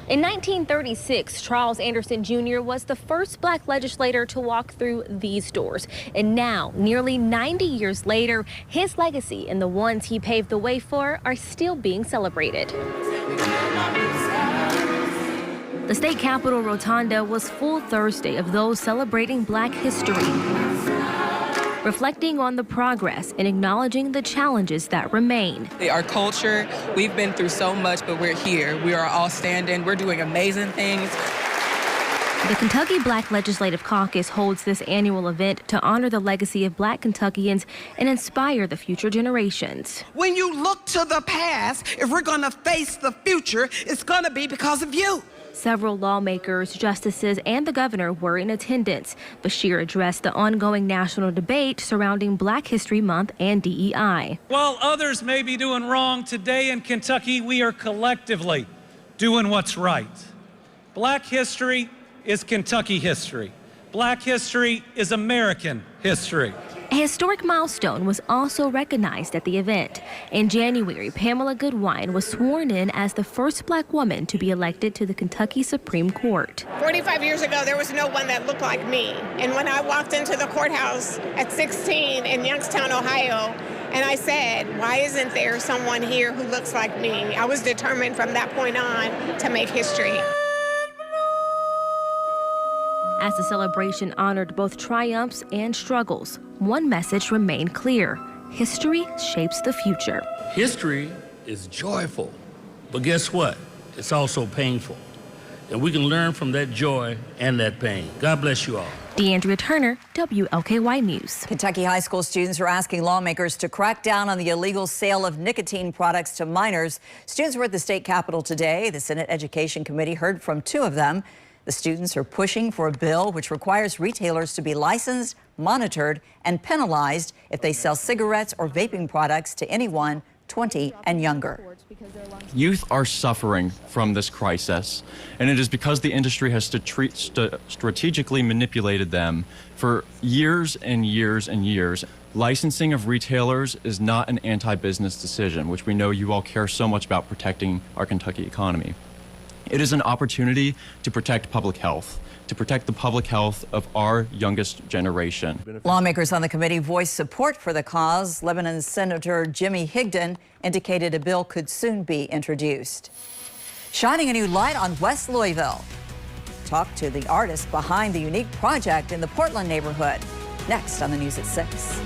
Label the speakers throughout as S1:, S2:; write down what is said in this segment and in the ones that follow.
S1: In 1936, Charles Anderson Jr. was the first black legislator to walk through these doors. And now, nearly 90 years later, his legacy and the ones he paved the way for are still being celebrated. The state capitol rotunda was full Thursday of those celebrating Black history, reflecting on the progress and acknowledging the challenges that remain.
S2: Our culture, we've been through so much, but we're here. We are all standing. We're doing amazing things.
S1: The Kentucky Black Legislative Caucus holds this annual event to honor the legacy of Black Kentuckians and inspire the future generations.
S3: When you look to the past, if we're going to face the future, it's going to be because of you.
S1: Several lawmakers, justices, and the governor were in attendance. Beshear addressed the ongoing national debate surrounding Black History Month and DEI.
S4: While others may be doing wrong, today in Kentucky, we are collectively doing what's right. Black history is Kentucky history. Black history is American history.
S1: A historic milestone was also recognized at the event. In January, Pamela Goodwine was sworn in as the first Black woman to be elected to the Kentucky Supreme Court.
S5: 45 years ago, there was no one that looked like me. And when I walked into the courthouse at 16 in Youngstown, Ohio, and I said, why isn't there someone here who looks like me? I was determined from that point on to make history.
S1: As the celebration honored both triumphs and struggles, one message remained clear: history shapes the future.
S6: History is joyful, but guess what? It's also painful. And we can learn from that joy and that pain. God bless you all.
S1: Deandrea Turner, WLKY News.
S7: Kentucky high school students are asking lawmakers to crack down on the illegal sale of nicotine products to minors. Students were at the state capitol today. The Senate Education Committee heard from two of them. The students are pushing for a bill which requires retailers to be licensed, monitored, and penalized if they sell cigarettes or vaping products to anyone 20 and younger.
S8: Youth are suffering from this crisis, and it is because the industry has strategically manipulated them for years and years and years. Licensing of retailers is not an anti-business decision, which we know you all care so much about protecting our Kentucky economy. It is an opportunity to protect public health, to protect the public health of our youngest generation.
S7: Lawmakers on the committee voiced support for the cause. Lebanon's Senator Jimmy Higdon indicated a bill could soon be introduced. Shining a new light on West Louisville. Talk to the artist behind the unique project in the Portland neighborhood. Next on the News at 6.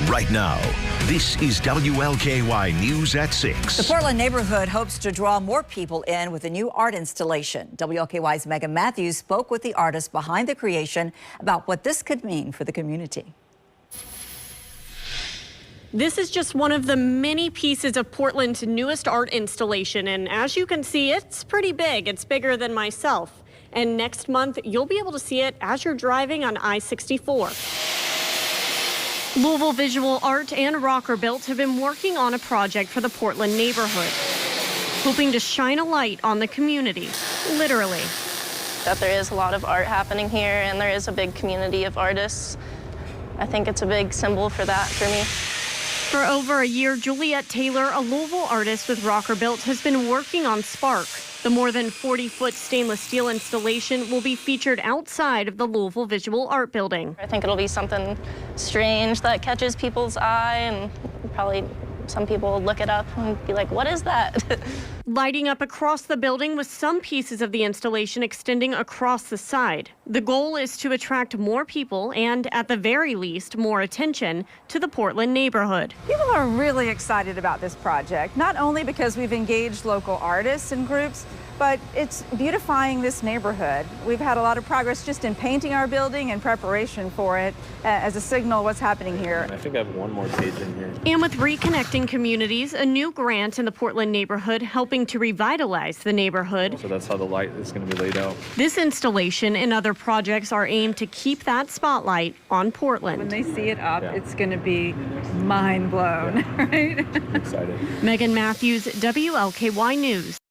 S9: right now. This is WLKY News at 6.
S7: The Portland neighborhood hopes to draw more people in with a new art installation. WLKY's Megan Matthews spoke with the artist behind the creation about what this could mean for the community.
S10: This is just one of the many pieces of Portland's newest art installation, and as you can see, it's pretty big. It's bigger than myself. And next month, you'll be able to see it as you're driving on I-64. Louisville Visual Art and Rockerbilt have been working on a project for the Portland neighborhood, hoping to shine a light on the community, literally.
S11: That there is a lot of art happening here, and there is a big community of artists. I think it's a big symbol for that for me.
S10: For over a year, Juliet Taylor, a Louisville artist with Rockerbilt, has been working on Spark. The more than 40-foot stainless steel installation will be featured outside of the Louisville Visual Art Building.
S11: I think it'll be something strange that catches people's eye, and probably some people will look it up and be like, what is that?
S10: Lighting up across the building with some pieces of the installation extending across the side. The goal is to attract more people and, at the very least, more attention to the Portland neighborhood.
S12: People are really excited about this project, not only because we've engaged local artists and groups, but it's beautifying this neighborhood. We've had a lot of progress just in painting our building in preparation for it as a signal of what's happening here.
S13: I think I have one more page in here.
S10: And with Reconnecting Communities, a new grant in the Portland neighborhood helping to revitalize the neighborhood.
S13: So that's how the light is going to be laid out.
S10: This installation and other projects are aimed to keep that spotlight on Portland.
S12: When they see it up, it's going to be mind blown, right?
S13: I'm excited.
S10: Megan Matthews, WLKY News.